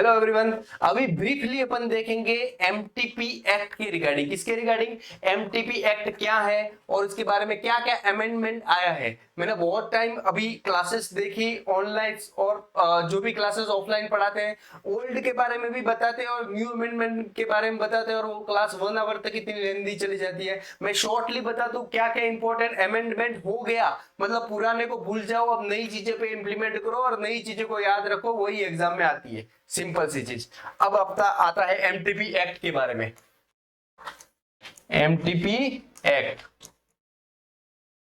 Hello everyone. अभी briefly अपन देखेंगे MTP act के रिगार्डिंग। किसके रिगार्डिंग? एमटीपी एक्ट क्या है और उसके बारे में क्या क्या अमेंडमेंट आया है। मैंने बहुत टाइम अभी क्लासेस देखी ऑनलाइन और जो भी क्लासेस ऑफलाइन पढ़ाते हैं ओल्ड के बारे में भी बताते हैं और न्यू अमेंडमेंट के बारे में बताते हैं और वो क्लास 1 आवर तक इतनी लेंदी चली जाती है। मैं शॉर्टली बता दूं क्या क्या इंपॉर्टेंट अमेंडमेंट हो गया, मतलब पुराने को भूल जाओ, अब नई चीजें पे इंप्लीमेंट करो और नई चीजों को याद रखो, वही एग्जाम में आती है। सिंपल सी चीज। अब आता है एमटीपी एक्ट के बारे में। MTP act.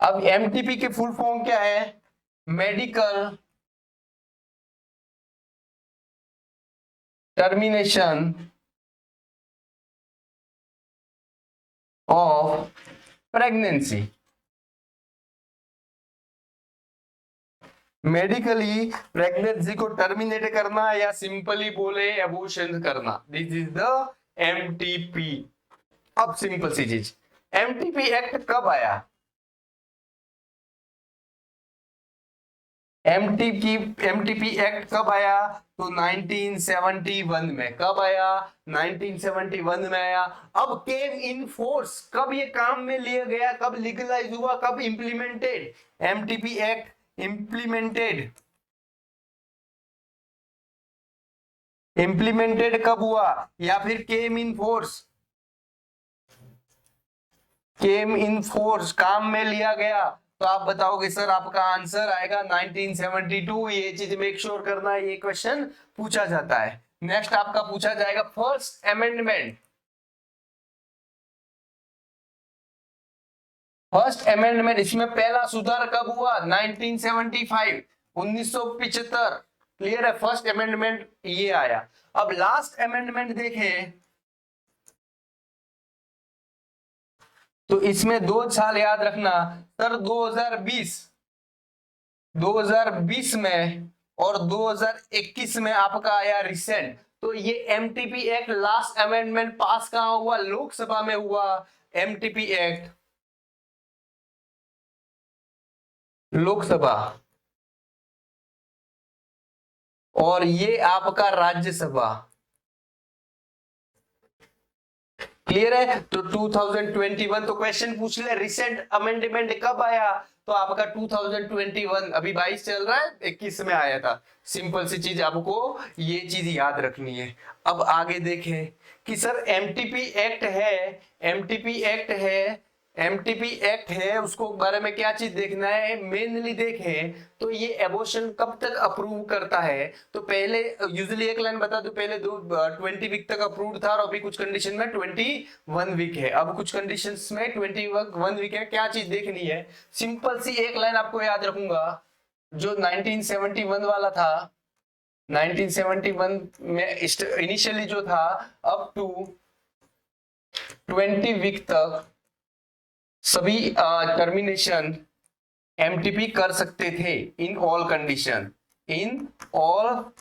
अब एमटीपी के फुल फॉर्म क्या है? Medical termination of pregnancy. Medically pregnancy को टर्मिनेट करना या सिंपली बोले एबॉर्शन करना, दिस इज द एमटीपी। अब सिंपल सी चीज, एमटीपी एक्ट कब आया? एमटीपी एक्ट कब आया? तो 1971 में। कब आया? 1971 में आया। अब केम इन फोर्स, कब ये काम में लिया गया, कब लीगलाइज हुआ, कब इंप्लीमेंटेड? एमटीपी एक्ट इंप्लीमेंटेड कब हुआ या फिर केम in force? Came in force, काम में लिया गया। तो आप बताओगे सर, आपका आंसर आएगा 1972। ये चीज मेक श्योर करना, ये क्वेश्चन पूछा जाता है। नेक्स्ट आपका पूछा जाएगा फर्स्ट अमेंडमेंट। फर्स्ट अमेंडमेंट, इसमें पहला सुधार कब हुआ? 1975, 1975। क्लियर है? फर्स्ट अमेंडमेंट ये आया। अब लास्ट अमेंडमेंट देखें तो इसमें 2 साल याद रखना सर, 2020 में और 2021 में आपका आया रिसेंट। तो ये एमटीपी एक्ट लास्ट अमेंडमेंट पास कहां हुआ? लोकसभा में हुआ। एमटीपी एक्ट लोकसभा, और ये आपका राज्यसभा। क्लियर है? तो 2021, तो क्वेश्चन पूछ ले रिसेंट अमेंडमेंट कब आया, तो आपका 2021, अभी 22 चल रहा है, 21 में आया था। सिंपल सी चीज, आपको ये चीज याद रखनी है। अब आगे देखें कि सर एमटीपी एक्ट है, एमटीपी एक्ट है, उसको बारे में क्या चीज देखना है मेनली देखें। तो ये एबॉर्शन कब तक अप्रूव करता है? तो पहले यूजुअली एक लाइन बता दो, पहले 20 वीक तक अप्रूव था और अभी कुछ कंडीशन में 21 वीक है। अब कुछ कंडीशंस में 21 वीक है। क्या चीज देखनी है? सिंपल सी एक लाइन आपको याद रखूंगा, जो 1971 वाला था, 1971 में इनिशियली जो था अप टू 20 वीक तक सभी टर्मिनेशन एमटीपी कर सकते थे इन ऑल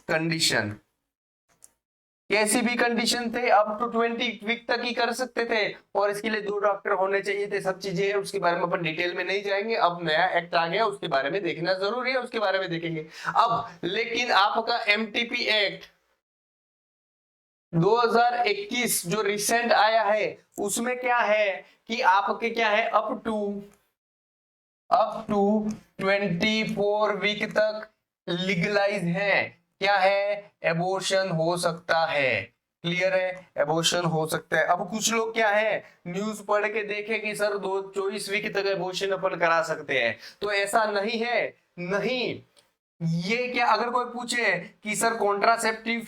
कंडीशन। कैसी भी कंडीशन थे, अप टू 20 वीक तक ही कर सकते थे और इसके लिए 2 डॉक्टर होने चाहिए थे। सब चीजें है, उसके बारे में अपन डिटेल में नहीं जाएंगे। अब नया एक्ट आ गया, उसके बारे में देखना जरूरी है, उसके बारे में देखेंगे। अब लेकिन आपका एमटीपी एक्ट 2021 जो रिसेंट आया है उसमें क्या है कि आपके क्या है, अप टू 24 वीक तक लीगलाइज है। क्या है? एबॉर्शन हो सकता है। क्लियर है? एबॉर्शन हो सकता है। अब कुछ लोग क्या है, न्यूज पढ़ के देखे कि सर 24 वीक तक एबॉर्शन अपन करा सकते हैं, तो ऐसा नहीं है। नहीं, ये क्या, अगर कोई पूछे कि सर कॉन्ट्रासेप्टिव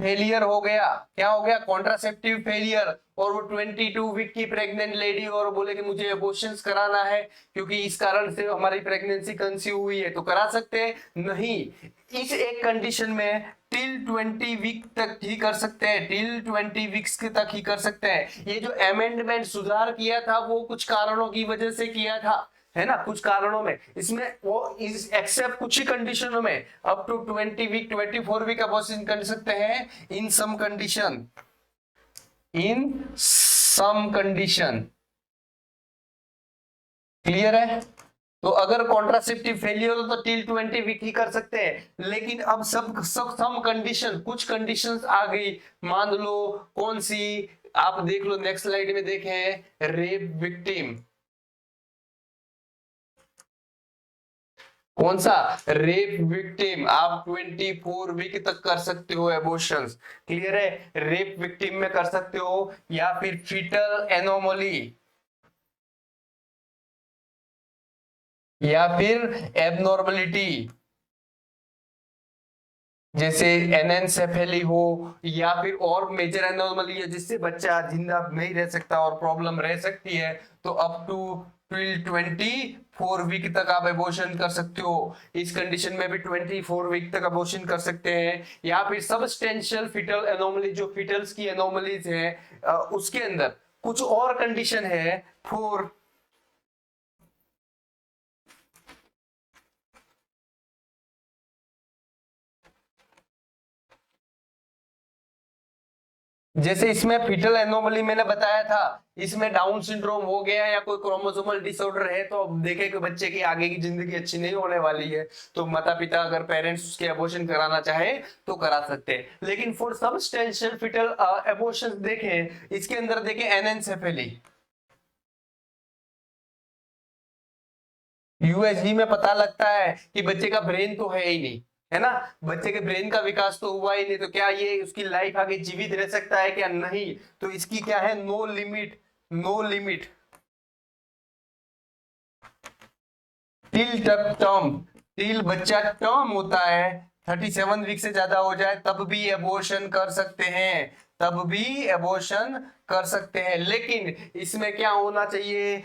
फेलियर हो गया, क्या हो गया? कॉन्ट्रासेप्टिव फेलियर, और वो 22 वीक की प्रेग्नेंट लेडी और बोले कि मुझे एबॉर्शंस कराना है क्योंकि इस कारण से हमारी प्रेगनेंसी कंसीव हुई है, तो करा सकते हैं? नहीं, इस एक कंडीशन में टिल 20 वीक तक ही कर सकते हैं, टिल 20 वीक्स तक ही कर सकते हैं। ये जो अमेंडमेंट सुधार किया था वो कुछ कारणों की वजह से किया था, है ना, कुछ कारणों में। इसमें वो इस एक्सेप्ट कुछ ही कंडीशनों में up to 20 week 24 week abortion कर सकते हैं इन सम कंडीशन। क्लियर है? तो अगर कॉन्ट्रासेप्टिव फेलियर हो तो टिल 20 वीक ही कर सकते हैं। लेकिन अब सब सब सम कंडीशन, कुछ कंडीशंस आ गई। मान लो कौन सी, आप देख लो नेक्स्ट स्लाइड में देखें, रेप विक्टिम, कौन सा, रेप विक्टिम, आप 24 वीक तक कर सकते हो एबॉर्शंस। क्लियर है, रेप विक्टिम में कर सकते हो, या फिर फीटल एनोमली, या फिर एबनॉर्मलिटी, जैसे एनेंसेफेली हो, या फिर और मेजर एनोमली है जिससे बच्चा जिंदा नहीं रह सकता और प्रॉब्लम रह सकती है, तो अप टू टिल 24 वीक तक आप एबॉर्शन कर सकते हो। इस कंडीशन में भी 24 वीक तक एबॉर्शन कर सकते हैं। या फिर सबस्टेंशियल फीटल एनोमली, जो फीटल्स की एनोमलीज है उसके अंदर कुछ और कंडीशन है फॉर, जैसे इसमें फीटल एनोमली मैंने बताया था, इसमें डाउन सिंड्रोम हो गया या कोई क्रोमोसोमल डिसऑर्डर है, तो अब देखें कि बच्चे की आगे की जिंदगी अच्छी नहीं होने वाली है, तो माता पिता अगर पेरेंट्स उसके एबॉर्शन कराना चाहे तो करा सकते हैं। लेकिन फॉर सबस्टेंशियल फीटल एबॉर्शन देखें, इसके अंदर देखें एनेंसेफेली, यूएसजी में पता लगता है कि बच्चे का ब्रेन तो है ही नहीं, है ना, बच्चे के ब्रेन का विकास तो हुआ ही नहीं, तो क्या ये उसकी लाइफ आगे जीवित रह सकता है क्या, नहीं। तो इसकी क्या है, no limit, no limit till term, till बच्चा टर्म होता है, 37 वीक से ज्यादा हो जाए तब भी एबॉर्शन कर सकते हैं, तब भी एबॉर्शन कर सकते हैं। लेकिन इसमें क्या होना चाहिए,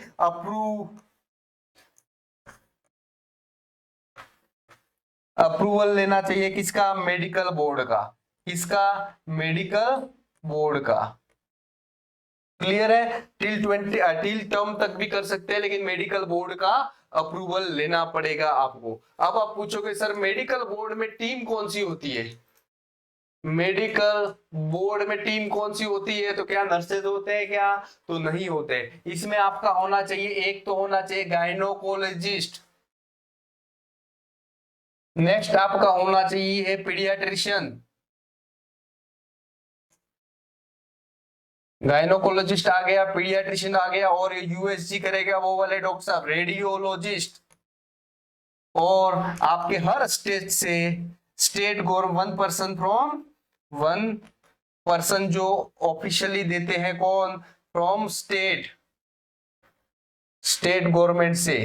अप्रूवल लेना चाहिए किसका, मेडिकल बोर्ड का, किसका, मेडिकल बोर्ड का। क्लियर है, टिल टर्म तक भी कर सकते हैं, लेकिन मेडिकल बोर्ड का अप्रूवल लेना पड़ेगा आपको। अब आप पूछोगे सर मेडिकल बोर्ड में टीम कौन सी होती है, मेडिकल बोर्ड में टीम कौन सी होती है, तो क्या नर्सेज होते हैं क्या, तो नहीं होते। इसमें आपका होना चाहिए, एक तो होना चाहिए गायनोकोलॉजिस्ट, नेक्स्ट आपका होना चाहिए पीडियाट्रिशियन, गायनोकोलॉजिस्ट आ गया, पीडियाट्रिशियन आ गया, और यूएसजी करेगा वो वाले डॉक्टर साहब रेडियोलॉजिस्ट। और आपके हर स्टेट से, स्टेट गवर्नमेंट, वन पर्सन जो ऑफिशियली देते हैं, कौन, फ्रॉम स्टेट, स्टेट गवर्नमेंट से।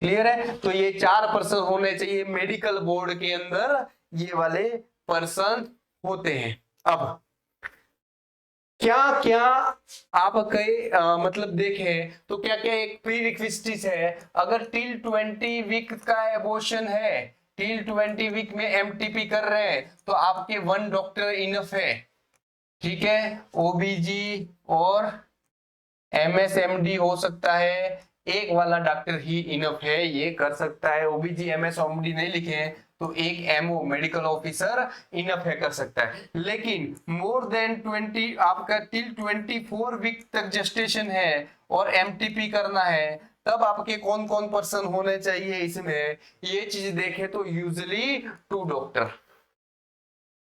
क्लियर है, तो ये 4 पर्सन होने चाहिए मेडिकल बोर्ड के अंदर, ये वाले पर्सन होते हैं। अब क्या क्या आप कई मतलब देखें तो क्या क्या एक प्री रिक्विजिट है, अगर टिल 20 वीक का एबॉर्शन है, टिल 20 वीक में एमटीपी कर रहे हैं, तो आपके 1 डॉक्टर इनफ है। ठीक है, ओबीजी और एमएसएमडी हो सकता है, एक वाला डॉक्टर ही इनफ है, ये कर सकता है। ओबीजी एमएसएमडी नहीं लिखे हैं तो एक एमओ मेडिकल ऑफिसर इनफ है, कर सकता है। लेकिन मोर देन 20, आपका टिल 24 वीक तक जेस्टेशन है और एमटीपी करना है, तब आपके कौन कौन पर्सन होने चाहिए इसमें, ये चीज देखें तो यूजली 2 डॉक्टर,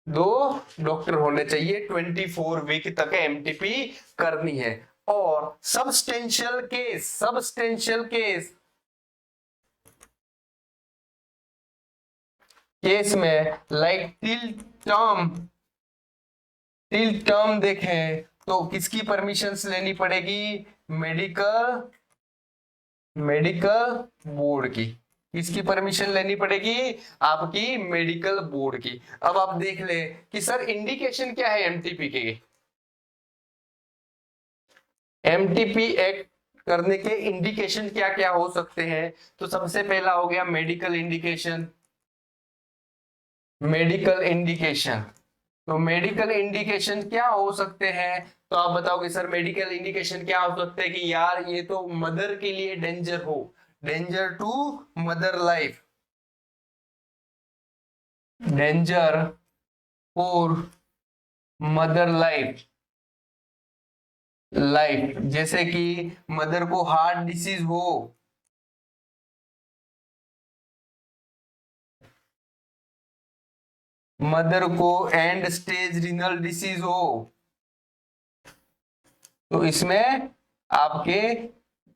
2 डॉक्टर होने चाहिए, 24 वीक तक एमटीपी करनी है। और substantial case, substantial case, case में लाइक टर्म टिल टर्म देखें तो किसकी परमिशंस लेनी पड़ेगी, मेडिकल, मेडिकल बोर्ड की, किसकी परमिशन लेनी पड़ेगी, आपकी मेडिकल बोर्ड की। अब आप देख ले कि सर इंडिकेशन क्या है एमटीपी के, एमटीपी एक्ट करने के इंडिकेशन क्या क्या हो सकते हैं, तो सबसे पहला हो गया मेडिकल इंडिकेशन, मेडिकल इंडिकेशन। तो मेडिकल इंडिकेशन क्या हो सकते हैं, तो आप बताओगे सर मेडिकल इंडिकेशन क्या हो सकते हैं कि यार ये तो मदर के लिए डेंजर हो, danger to mother life, danger for mother life, life, जैसे कि मदर को हार्ट डिसीज हो, मदर को एंड स्टेज रीनल डिसीज हो, तो इसमें आपके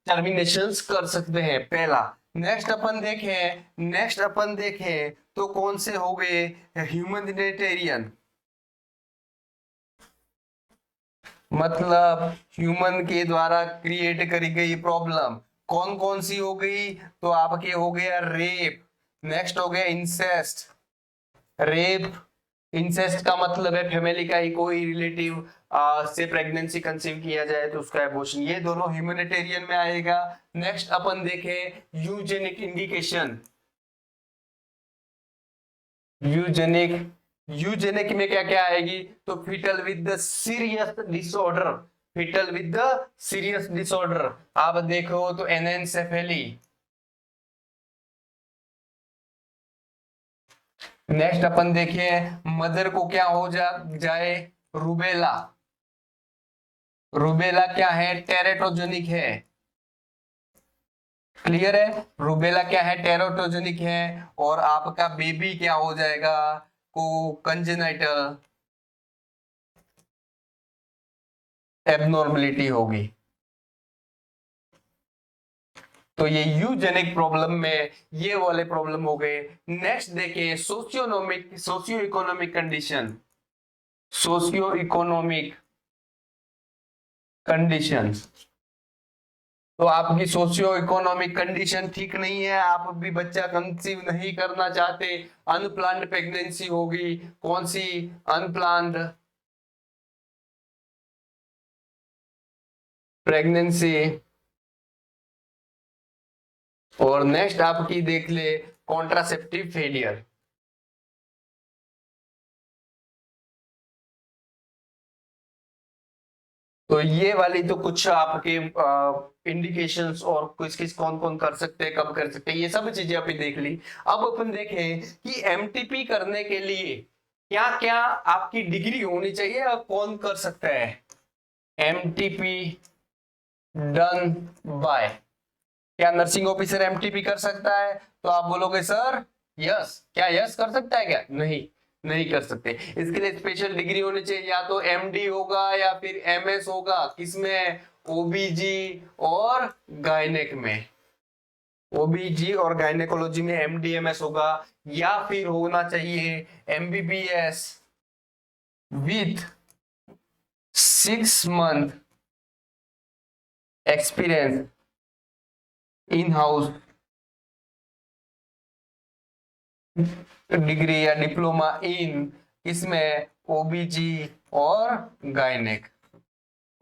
टर्मिनेशंस कर सकते हैं, पहला। नेक्स्ट अपन देखें तो कौन से हो गए, ह्यूमनिटेरियन, मतलब ह्यूमन के द्वारा क्रिएट करी गई प्रॉब्लम कौन कौन सी हो गई, तो आपके हो गया रेप, नेक्स्ट हो गया इंसेस्ट, रेप, इंसेस्ट का मतलब है फैमिली का ही कोई रिलेटिव से प्रेगनेंसी कंसीव किया जाए तो उसका एबॉर्शन, ये दोनों ह्यूमैनिटेरियन में आएगा। नेक्स्ट अपन देखें यूजेनिक इंडिकेशन, यूजेनिक, यूजेनिक में क्या क्या आएगी, तो fetal with the serious disorder, fetal with the serious disorder, आप देखो तो एनेंसेफेली। नेक्स्ट अपन देखें मदर को क्या हो जाए, रूबेला, रूबेला क्या है, टेरेटोजेनिक है, क्लियर है, रूबेला क्या है, टेरेटोजेनिक है, और आपका बेबी क्या हो जाएगा, को कंजेनाइटल एबनॉर्मलिटी होगी। तो ये यूजेनिक प्रॉब्लम में ये वाले प्रॉब्लम हो गए। नेक्स्ट देखिए socioeconomic, socio economic condition, socio economic condition, तो आपकी सोशियो इकोनॉमिक कंडीशन ठीक नहीं है, आप भी बच्चा कंसीव नहीं करना चाहते, अनप्लान्ड प्रेगनेंसी होगी, कौन सी, अनप्लान्ड प्रेगनेंसी, और नेक्स्ट आपकी देख ले कॉन्ट्रासेप्टिव फेलियर। तो ये वाली तो कुछ आपके इंडिकेशंस और किस किस कौन कौन कर सकते हैं, कब कर सकते हैं, ये सब चीजें अभी देख ली। अब अपन देखें कि एमटीपी करने के लिए क्या क्या आपकी डिग्री होनी चाहिए और कौन कर सकता है। एमटीपी डन बाय, क्या नर्सिंग ऑफिसर एमटीपी कर सकता है, तो आप बोलोगे सर यस, क्या यस कर सकता है, क्या नहीं, नहीं कर सकते। इसके लिए स्पेशल डिग्री होनी चाहिए, या तो एमडी होगा या फिर एमएस होगा, किसमें, ओबीजी और गायनेक में, ओबीजी और गायनेकोलॉजी में एमडीएमएस होगा, या फिर होना चाहिए MBBS with 6 month experience in house degree या डिप्लोमा इन, इसमें ओबीजी और गायनेक।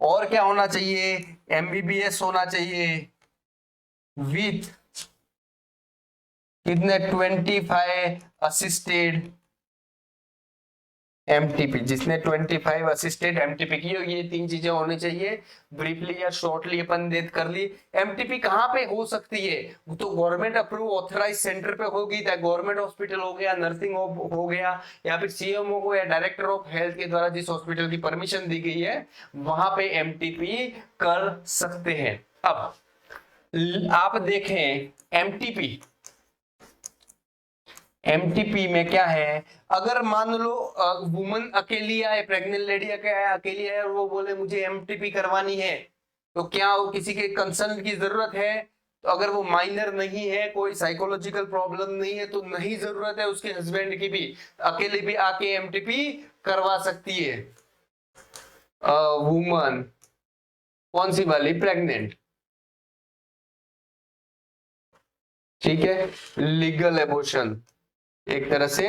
और क्या होना चाहिए, एमबीबीएस होना चाहिए विथ कितने, 25 असिस्टेड एमटीपी, जिसने 25 असिस्टेड एमटीपी की हो, ये तीन चीजें होनी चाहिए। ब्रीफली या शॉर्टली अपन देख कर ली। एमटीपी कहाँ पे हो सकती है, तो गवर्नमेंट अप्रूव ऑथराइज सेंटर पे होगी, गवर्नमेंट हॉस्पिटल हो गया, नर्सिंग होम हो गया, या फिर सीएमओ को या डायरेक्टर ऑफ हेल्थ के द्वारा जिस हॉस्पिटल की परमिशन दी गई है वहां पे एमटीपी कर सकते हैं। अब आप देखें एमटीपी, एमटीपी में क्या है, अगर मान लो वुमन अकेली आए, प्रेग्नेंट लेडी अकेली आए और वो बोले मुझे एमटीपी करवानी है, तो क्या वो किसी के कंसर्न की जरूरत है, तो अगर वो माइनर नहीं है, कोई साइकोलॉजिकल प्रॉब्लम नहीं है, तो नहीं जरूरत है उसके हस्बैंड की भी, अकेले भी आके एमटीपी करवा सकती है वुमन, कौन सी वाली, प्रेग्नेंट, ठीक है, लीगल एबॉर्शन, एक तरह से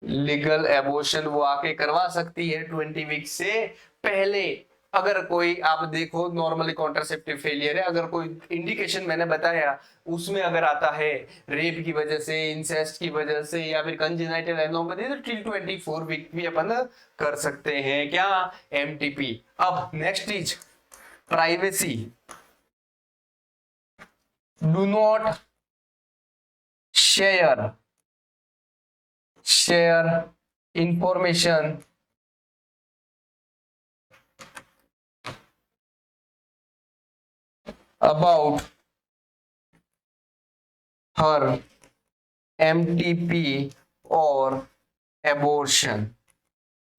लीगल एबॉर्शन वो आके करवा सकती है 20 वीक से पहले। अगर कोई आप देखो नॉर्मली कॉन्ट्रासेप्टिव फेलियर है, अगर कोई इंडिकेशन मैंने बताया उसमें अगर आता है रेप की वजह से, इंसेस्ट की वजह से, या फिर कंजेनाइटल एनोमली, तो टिल 24 वीक भी अपन कर सकते हैं क्या, एमटीपी। अब next is privacy, do not share share information about her MTP और एबॉर्शन,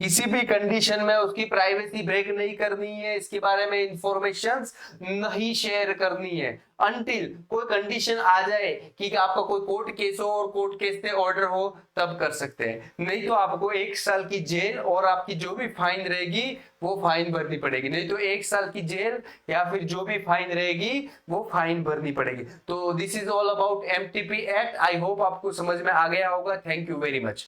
किसी भी कंडीशन में उसकी प्राइवेसी ब्रेक नहीं करनी है, इसके बारे में इंफॉर्मेशन नहीं शेयर करनी है अनटिल कोई कंडीशन आ जाए कि आपका कोई कोर्ट केस हो और कोर्ट केस से ऑर्डर हो, तब कर सकते हैं। नहीं तो आपको 1 साल की जेल और आपकी जो भी फाइन रहेगी वो फाइन भरनी पड़ेगी। नहीं तो 1 साल की जेल या फिर जो भी फाइन रहेगी वो फाइन भरनी पड़ेगी। तो this is all about MTP act. I hope आपको समझ में आ गया होगा। Thank you very much.